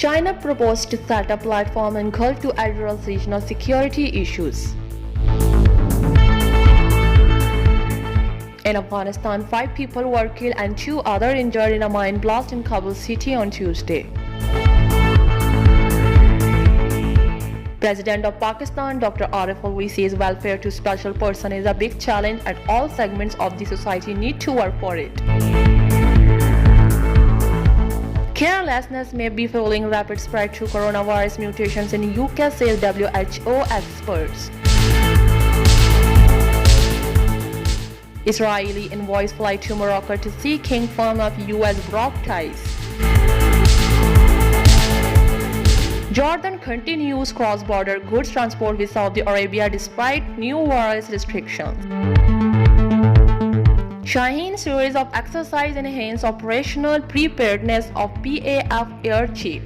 China proposed to set a platform in Gulf to address regional security issues. In Afghanistan, 5 people were killed and 2 others injured in a mine blast in Kabul city on Tuesday. President of Pakistan Dr. Arif Alvi says welfare to special person is a big challenge and all segments of the society need to work for it. Carelessness may be fueling rapid spread to coronavirus mutations in UK, says WHO experts. Israeli envoys fly to Morocco to see King firm up US Morocco ties. Jordan continues cross-border goods transport with Saudi Arabia despite new virus restrictions. Shaheen series of exercise enhance operational preparedness of PAF Air Chief.